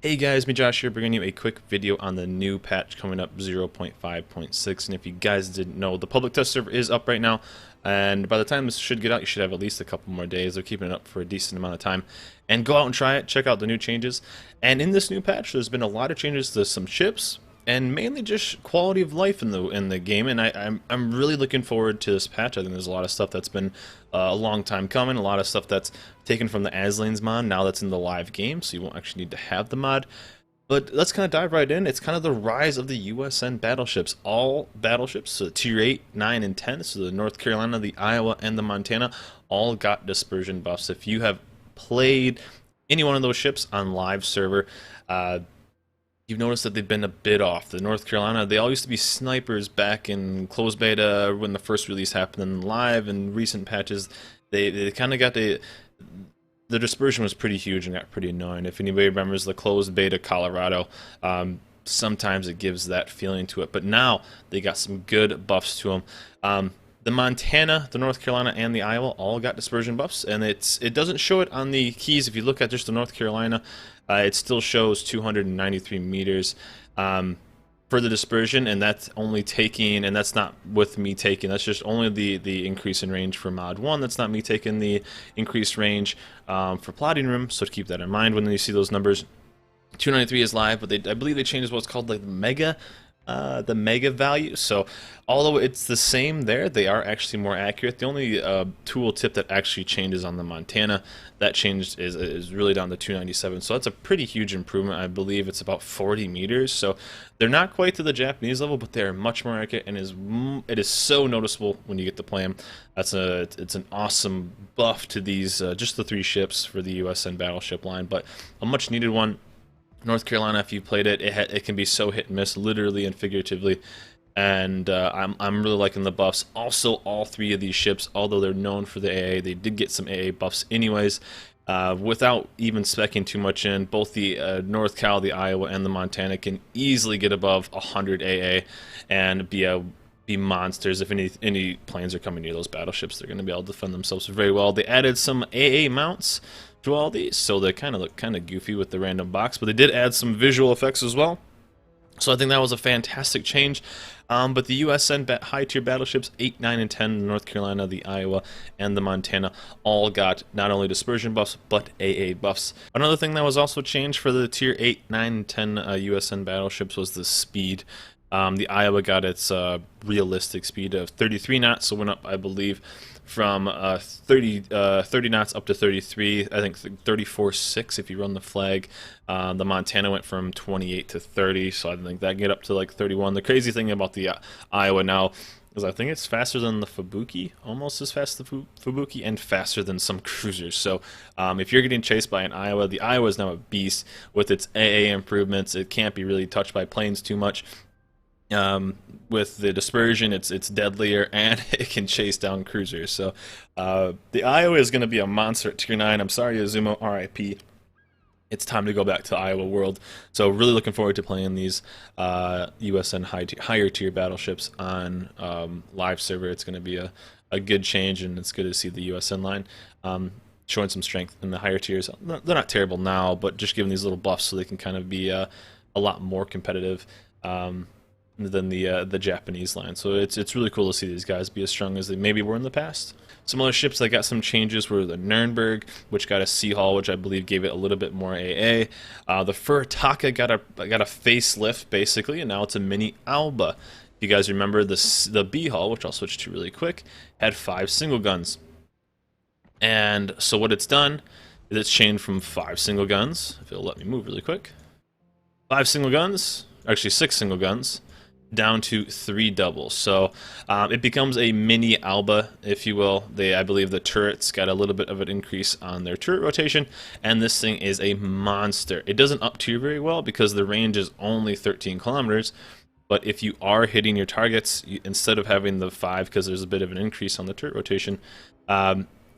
Hey guys, me Josh here, bringing you a quick video on the new patch coming up 0.5.6. And if you guys didn't know, the public test server is up right now, and by the time this should get out, you should have at least a couple more days. They're keeping it up for a decent amount of time. And go out and try it, check out the new changes. And in this new patch, there's been a lot of changes to some ships, and mainly just quality of life in the game. And I'm really looking forward to this patch. I think there's a lot of stuff that's been a long time coming, a lot of stuff that's taken from the Aslanes mod, now that's in the live game, so you won't actually need to have the mod. But let's kind of dive right in. It's kind of the rise of the USN battleships. All battleships, so Tier 8, 9, and 10, so the North Carolina, the Iowa, and the Montana, all got dispersion buffs. If you have played any one of those ships on live server, you've noticed that they've been a bit off. The North Carolina, they all used to be snipers back in closed beta when the first release happened, and live and recent patches, they kind of got the dispersion was pretty huge and got pretty annoying. If anybody remembers the closed beta Colorado, sometimes it gives that feeling to it. But now they got some good buffs to them. The Montana, the North Carolina, and the Iowa all got dispersion buffs, and it doesn't show it on the keys. If you look at just the North Carolina, it still shows 293 meters for the dispersion, and that's only taking, and that's not with me taking, that's just only the increase in range for mod 1. That's not me taking the increased range for plotting room, so to keep that in mind when you see those numbers. 293 is live, but I believe they changed what's called like the mega value. So although it's the same there, they are actually more accurate. The only tool tip that actually changes on the Montana, that changed is really down to 297. So that's a pretty huge improvement. I believe it's about 40 meters. So they're not quite to the Japanese level, but they're much more accurate, and it is so noticeable when you get to play them. It's an awesome buff to these just the 3 ships for the USN battleship line, but a much needed one. North Carolina, if you played it, it can be so hit and miss, literally and figuratively. And I'm really liking the buffs. Also, all 3 of these ships, although they're known for the AA, they did get some AA buffs anyways. Without even specking too much in, both the North Cal, the Iowa, and the Montana can easily get above 100 AA and be monsters. If any planes are coming near those battleships, they're going to be able to defend themselves very well. They added some AA mounts to all these, so they kind of look kind of goofy with the random box, but they did add some visual effects as well. So I think that was a fantastic change. But the USN high-tier battleships 8, 9, and 10, North Carolina, the Iowa, and the Montana all got not only dispersion buffs, but AA buffs. Another thing that was also changed for the Tier 8, 9, and 10 USN battleships was the speed. The Iowa got its realistic speed of 33 knots, so went up, I believe, from 30 knots up to 33. I think 34.6 if you run the flag. The Montana went from 28 to 30, so I think that can get up to like 31. The crazy thing about the Iowa now is I think it's faster than the Fubuki, almost as fast as the Fubuki, and faster than some cruisers. So if you're getting chased by an Iowa, the Iowa is now a beast with its AA improvements. It can't be really touched by planes too much. With the dispersion, it's deadlier, and it can chase down cruisers. So the Iowa is going to be a monster at Tier 9. I'm sorry, Azumo, RIP. It's time to go back to Iowa World. So really looking forward to playing these USN higher tier battleships on live server. It's going to be a good change, and it's good to see the USN line showing some strength in the higher tiers. They're not terrible now, but just giving these little buffs so they can kind of be a lot more competitive than the Japanese line. So it's really cool to see these guys be as strong as they maybe were in the past. Some other ships that got some changes were the Nuremberg, which got a Sea Hull, which I believe gave it a little bit more AA. The Furitaka got a facelift basically, and now it's a mini Alba. If you guys remember, the B Hull, which I'll switch to really quick, had 5 single guns. And so what it's done is it's changed from 5 single guns, if it'll let me move really quick, 5 single guns, actually 6 single guns, down to 3 doubles. So it becomes a mini Alba, if you will. I believe the turrets got a little bit of an increase on their turret rotation, and this thing is a monster. It doesn't up tier very well because the range is only 13 kilometers, but if you are hitting your targets, instead of having the 5, because there's a bit of an increase on the turret rotation,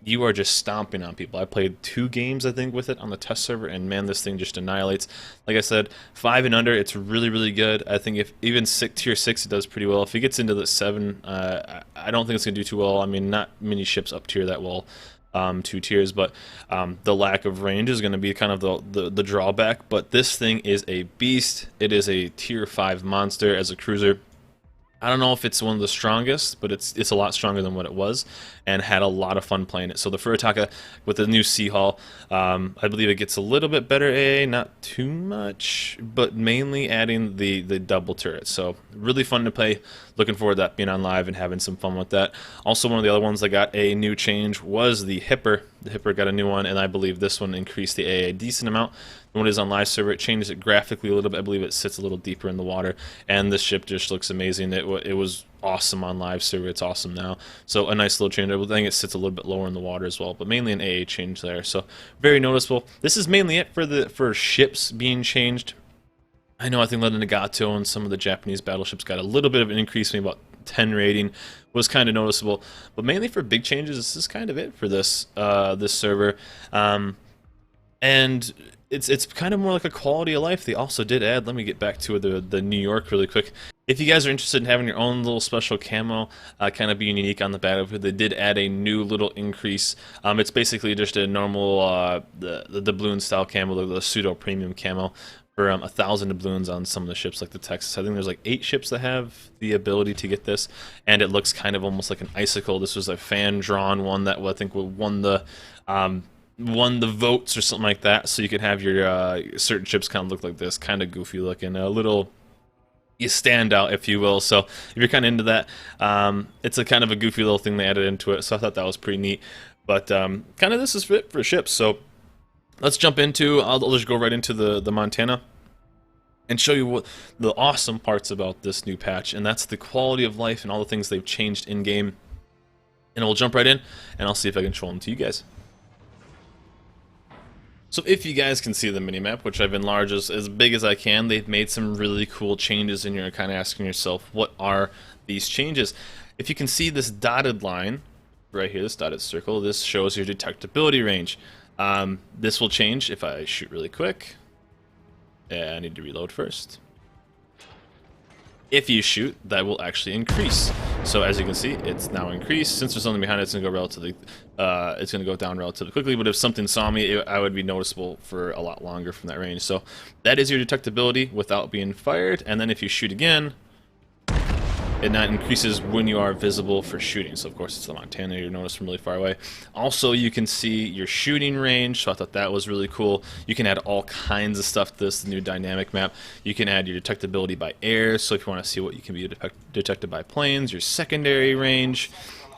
you are just stomping on people. I played 2 games, I think, with it on the test server, and man, this thing just annihilates. Like I said, 5 and under, it's really, really good. I think if even tier 6, it does pretty well. If it gets into the 7, I don't think it's going to do too well. I mean, not many ships up tier that will 2 tiers, but the lack of range is going to be kind of the drawback. But this thing is a beast. It is a tier 5 monster as a cruiser. I don't know if it's one of the strongest, but it's a lot stronger than what it was, and had a lot of fun playing it. So the Furitaka with the new Sea Hull, I believe it gets a little bit better AA, not too much, but mainly adding the double turret. So really fun to play. Looking forward to that being on live and having some fun with that. Also, one of the other ones that got a new change was the Hipper. The Hipper got a new one, and I believe this one increased the AA a decent amount. When it is on live server, it changes it graphically a little bit. I believe it sits a little deeper in the water, and this ship just looks amazing. It was awesome on live server. It's awesome now. So a nice little change. I think it sits a little bit lower in the water as well, but mainly an AA change there. So very noticeable. This is mainly it for ships being changed. I know, I think London Nagato and some of the Japanese battleships got a little bit of an increase, maybe about 10 rating, was kind of noticeable. But mainly for big changes, this is kind of it for this this server. And it's kind of more like a quality of life. They also did add, let me get back to the New York really quick. If you guys are interested in having your own little special camo, kind of being unique on the Battlefield, they did add a new little increase. It's basically just a normal the doubloon style camo, the pseudo premium camo, for 1,000 doubloons on some of the ships like the Texas. I think there's like 8 ships that have the ability to get this, and it looks kind of almost like an icicle. This was a fan drawn one that I think won the votes or something like that. So you could have your certain ships kind of look like this, kind of goofy looking, a little. You stand out, if you will. So if you're kind of into that, it's a kind of a goofy little thing they added into it. So I thought that was pretty neat. But kind of this is fit for ships. So let's jump into. I'll just go right into the Montana and show you what the awesome parts about this new patch, and that's the quality of life and all the things they've changed in game. And we'll jump right in, and I'll see if I can show them to you guys. So if you guys can see the minimap, which I've enlarged as big as I can, they've made some really cool changes, and you're kind of asking yourself, what are these changes? If you can see this dotted line right here, this dotted circle, this shows your detectability range. This will change if I shoot really quick. I need to reload first. If you shoot, that will actually increase. So as you can see, it's now increased. Since there's something behind it, it's gonna go relatively, it's gonna go down relatively quickly. But if something saw me, I would be noticeable for a lot longer from that range. So that is your detectability without being fired. And then if you shoot again, it now increases when you are visible for shooting. So of course it's the Montana, you're noticed from really far away. Also, you can see your shooting range, so I thought that was really cool. You can add all kinds of stuff to this new dynamic map. You can add your detectability by air, so if you want to see what you can be detected by planes, your secondary range,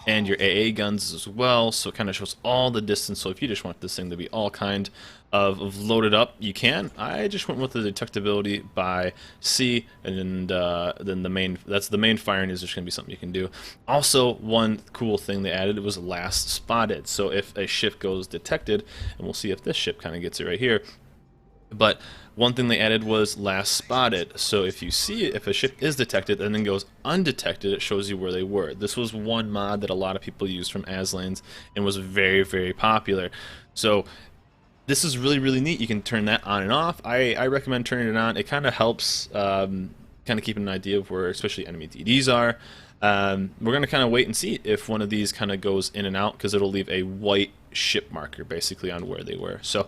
and your AA guns as well. So it kind of shows all the distance. So if you just want this thing to be all kind of loaded up, you can. I just went with the detectability by C, and then the main, that's the main firing is just going to be something you can do. Also, one cool thing they added was last spotted. So if a ship goes detected, and we'll see if this ship kind of gets it right here, but one thing they added was last spotted. So if you see it, if a ship is detected and then goes undetected, it shows you where they were. This was one mod that a lot of people used from Aslanes and was very, very popular. So this is really, really neat. You can turn that on and off. I recommend turning it on. It kind of helps kind of keep an idea of where especially enemy DDs are. We're going to kind of wait and see if one of these kind of goes in and out, because it'll leave a white ship marker basically on where they were. So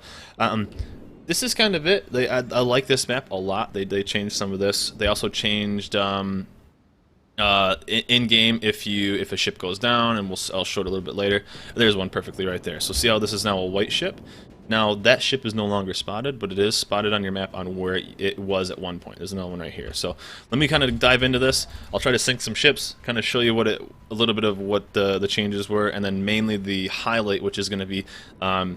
this is kind of it. I like this map a lot. They changed some of this. They also changed in game if a ship goes down, and I'll show it a little bit later. There's one perfectly right there. So see how this is now a white ship? Now that ship is no longer spotted, but it is spotted on your map on where it was at one point. There's another one right here. So let me kind of dive into this. I'll try to sync some ships, kind of show you what a little bit of what the changes were, and then mainly the highlight, which is going to be at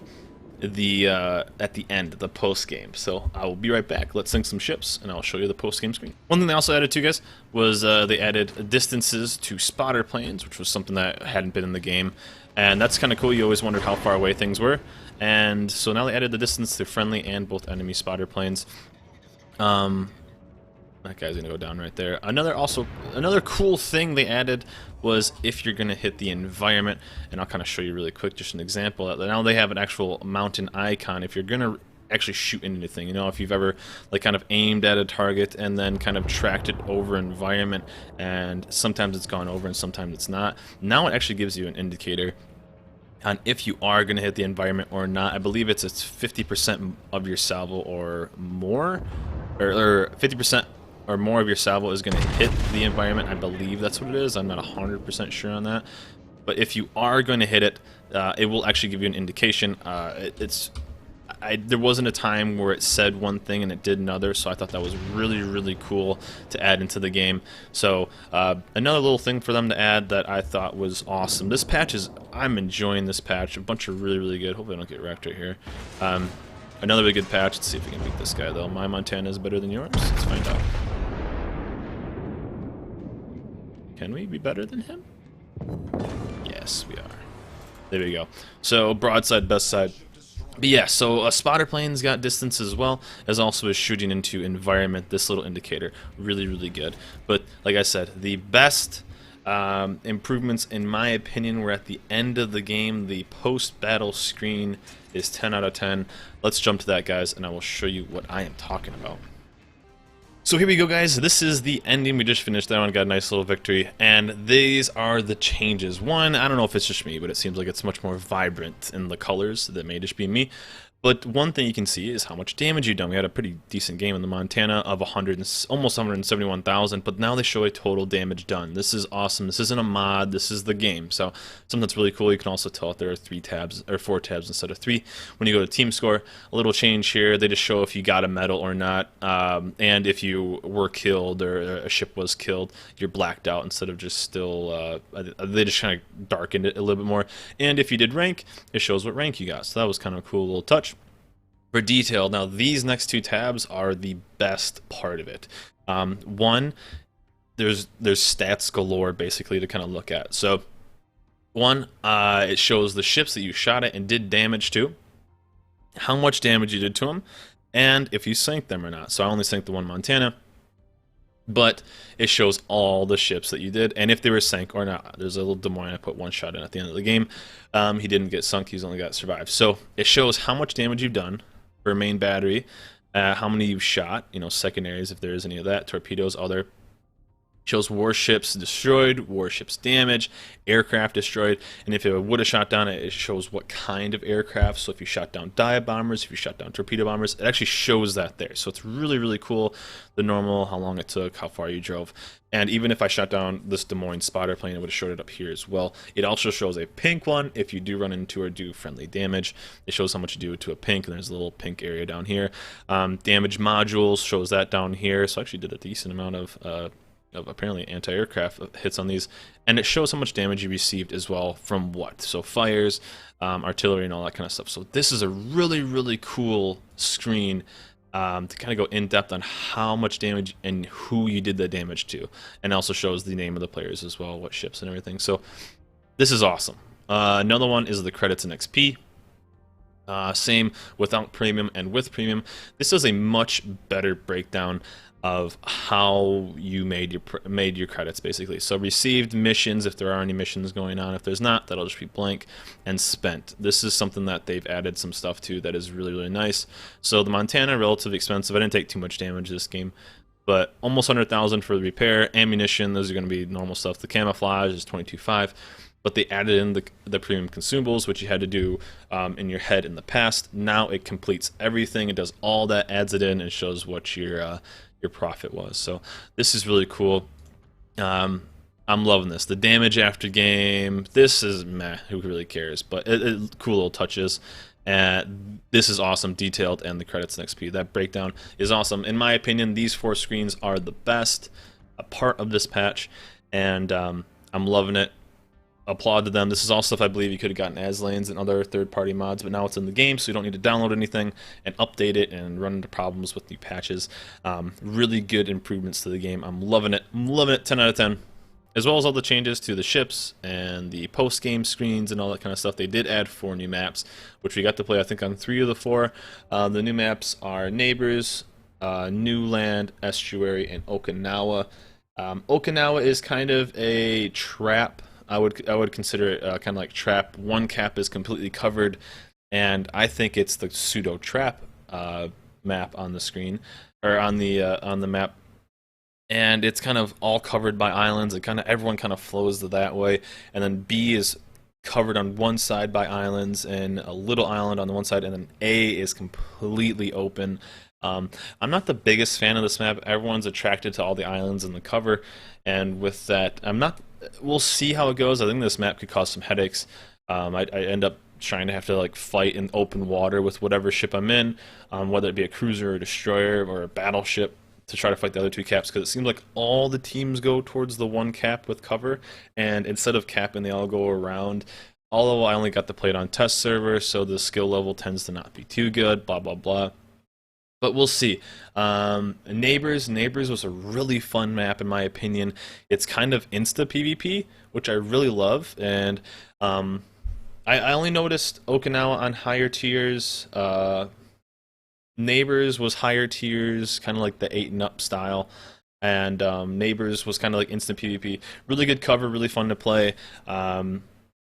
the end, the post game. So I will be right back. Let's sync some ships, and I'll show you the post game screen. One thing they also added too, guys, was they added distances to spotter planes, which was something that hadn't been in the game, and that's kind of cool. You always wondered how far away things were, and so now they added the distance to friendly and both enemy spotter planes. That guy's gonna go down right there. Another cool thing they added was if you're gonna hit the environment, and I'll kind of show you really quick, just an example. Now they have an actual mountain icon. If you're gonna actually shoot into anything, you know, if you've ever like kind of aimed at a target and then kind of tracked it over environment, and sometimes it's gone over and sometimes it's not. Now it actually gives you an indicator on if you are going to hit the environment or not. I believe it's 50% of your salvo or more, or 50% or more of your salvo is going to hit the environment. I believe that's what it is. I'm not 100% sure on that. But if you are going to hit it, it will actually give you an indication. There wasn't a time where it said one thing and it did another, so I thought that was really, really cool to add into the game. So another little thing for them to add that I thought was awesome. This patch I'm enjoying this patch. A bunch of really, really good. Hopefully I don't get wrecked right here. Another really good patch. Let's see if we can beat this guy, though. My Montana is better than yours. Let's find out. Can we be better than him? Yes, we are. There we go. So broadside, best side. But yeah, so a spotter plane's got distance as well, as also as shooting into environment. This little indicator, really, really good. But like I said, the best improvements, in my opinion, were at the end of the game. The post-battle screen is 10 out of 10. Let's jump to that, guys, and I will show you what I am talking about. So here we go, guys. This is the ending. We just finished that one, got a nice little victory, and these are the changes. One, I don't know if it's just me, but it seems like it's much more vibrant in the colors. That may just be me. But one thing you can see is how much damage you've done. We had a pretty decent game in the Montana of almost 171,000, but now they show a total damage done. This is awesome. This isn't a mod. This is the game. So something that's really cool. You can also tell if there are 3 tabs or 4 tabs instead of 3. When you go to team score, a little change here. They just show if you got a medal or not, and if you were killed or a ship was killed, you're blacked out instead of just still. They just kind of darkened it a little bit more. And if you did rank, it shows what rank you got. So that was kind of a cool little touch. For detail, now these next 2 tabs are the best part of it. One, there's stats galore basically to kind of look at. So one, it shows the ships that you shot at and did damage to, how much damage you did to them, and if you sank them or not. So I only sank the one Montana, but it shows all the ships that you did and if they were sank or not. There's a little Des Moines I put 1 shot in at the end of the game. He didn't get sunk, he's only got survived. So it shows how much damage you've done for main battery, how many you've shot, secondaries if there is any of that, torpedoes, other. Shows warships destroyed, warships damaged, aircraft destroyed, and if it would have shot down, it shows what kind of aircraft. So if you shot down dive bombers, if you shot down torpedo bombers, it actually shows that there. So it's really, really cool. The normal, how long it took, how far you drove. And even if I shot down this Des Moines spotter plane, it would have showed it up here as well. It also shows a pink one if you do run into or do friendly damage. It shows how much you do to a pink, and there's a little pink area down here. Damage modules shows that down here. So I actually did a decent amount of apparently anti-aircraft hits on these, and it shows how much damage you received as well from what. So fires, artillery, and all that kind of stuff. So this is a really, really cool screen to kind of go in depth on how much damage and who you did that damage to, and also shows the name of the players as well, what ships and everything. So this is awesome. Another one is the credits and XP. Same without premium and with premium. This is a much better breakdown of how you made your credits, basically. So received missions, if there are any missions going on. If there's not, that'll just be blank. And spent. This is something that they've added some stuff to that is really, really nice. So the Montana, relatively expensive. I didn't take too much damage this game, but almost 100,000 for the repair. Ammunition, those are going to be normal stuff. The camouflage is 22.5. But they added in the premium consumables, which you had to do in your head in the past. Now it completes everything. It does all that, adds it in, and shows what your profit was. So this is really cool. I'm loving this. The damage after game, this is meh, who really cares, but cool little touches. This is awesome, detailed, and the credits and XP. That breakdown is awesome. In my opinion, these 4 screens are the best part of this patch, and I'm loving it. Applaud to them. This is all stuff I believe you could have gotten as lanes and other third-party mods, but now it's in the game, so you don't need to download anything and update it and run into problems with new patches. Really good improvements to the game. I'm loving it. I'm loving it. 10 out of 10. As well as all the changes to the ships and the post-game screens and all that kind of stuff. They did add 4 new maps, which we got to play, I think, on 3 of the 4. The new maps are Neighbors, New Land, Estuary, and Okinawa. Okinawa is kind of a trap. I would consider it kind of like trap. One cap is completely covered, and I think it's the pseudo trap map on the screen or on the map, and it's kind of all covered by islands. Everyone kind of flows that way. And then B is covered on one side by islands and a little island on the one side, and then A is completely open. I'm not the biggest fan of this map. Everyone's attracted to all the islands in the cover, and with that, I'm not. We'll see how it goes. I think this map could cause some headaches. I end up trying to have to like fight in open water with whatever ship I'm in, whether it be a cruiser or a destroyer or a battleship, to try to fight the other two caps, because it seems like all the teams go towards the one cap with cover, and instead of capping, they all go around. Although I only got to play it on test server, so the skill level tends to not be too good. Blah blah blah. But we'll see. Neighbors was a really fun map in my opinion. It's kind of insta PvP, which I really love, and I only noticed Okinawa on higher tiers. Neighbors was higher tiers, kind of like the 8 and up style, and Neighbors was kind of like instant PvP. Really good cover, really fun to play.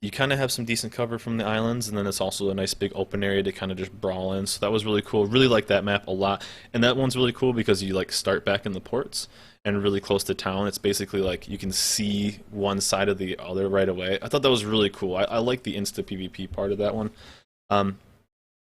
You kind of have some decent cover from the islands, and then it's also a nice big open area to kind of just brawl in. So that was really cool. Really like that map a lot. And that one's really cool because you like start back in the ports and really close to town. It's basically like you can see one side of the other right away. I thought that was really cool. I like the insta PvP part of that one.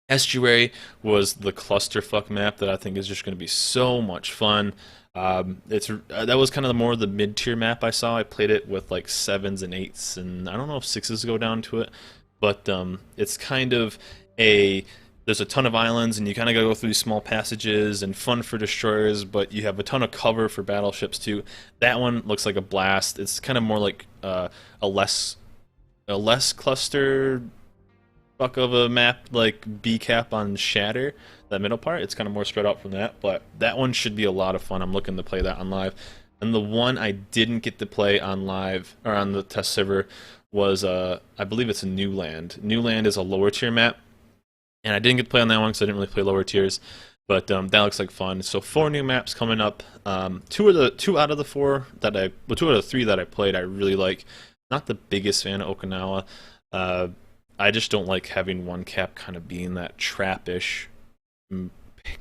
Estuary was the clusterfuck map that I think is just going to be so much fun. That was kind of more the mid-tier map I saw. I played it with like 7s and 8s, and I don't know if 6s go down to it, but it's kind of there's a ton of islands, and you kind of gotta go through these small passages, and fun for destroyers, but you have a ton of cover for battleships too. That one looks like a blast. It's kind of more like a less cluster fuck of a map, like B cap on Shatter, that middle part. It's kind of more spread out from that, but that one should be a lot of fun. I'm looking to play that on live. And the one I didn't get to play on live or on the test server was I believe it's a New Land. New Land is a lower tier map, and I didn't get to play on that one because I didn't really play lower tiers. But that looks like fun. So 4 new maps coming up. Two out of the 3 that I played, I really like. Not the biggest fan of Okinawa. I just don't like having one cap kind of being that trappish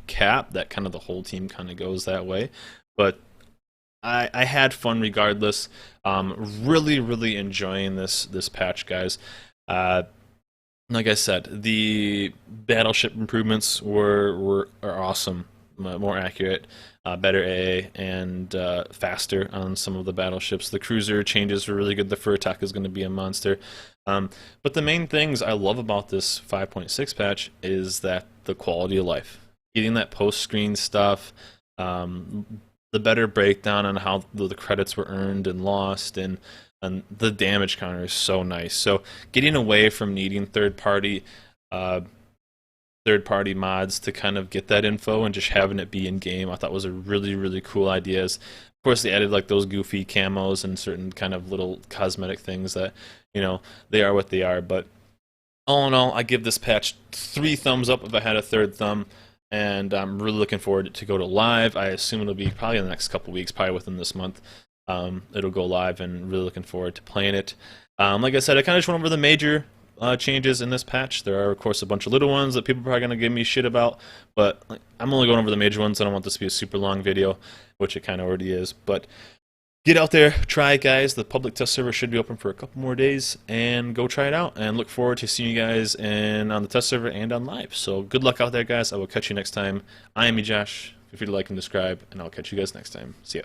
cap that kind of the whole team kind of goes that way. But I had fun regardless. Really enjoying this patch, guys. Like I said, the battleship improvements are awesome, more accurate, better A, and faster on some of the battleships. The cruiser changes were really good. The fur attack is going to be a monster. But the main things I love about this 5.6 patch is that the quality of life. Getting that post-screen stuff, the better breakdown on how the credits were earned and lost, and the damage counter is so nice. So getting away from needing third-party mods to kind of get that info and just having it be in game, I thought was a really cool idea. Of course, they added like those goofy camos and certain kind of little cosmetic things that, you know, they are what they are. But all in all, I give this patch 3 thumbs up if I had a 3rd thumb, and I'm really looking forward to go to live. I assume it'll be probably in the next couple weeks, probably within this month. It'll go live, and really looking forward to playing it. Like I said, I kind of just went over the major changes in this patch. There are, of course, a bunch of little ones that people are probably going to give me shit about, but I'm only going over the major ones. I don't want this to be a super long video, which it kind of already is. But get out there, try it, guys. The public test server should be open for a couple more days, and go try it out. And look forward to seeing you guys on the test server and on live. So good luck out there, guys. I will catch you next time. I am Josh. Feel free to like and subscribe, and I'll catch you guys next time. See ya.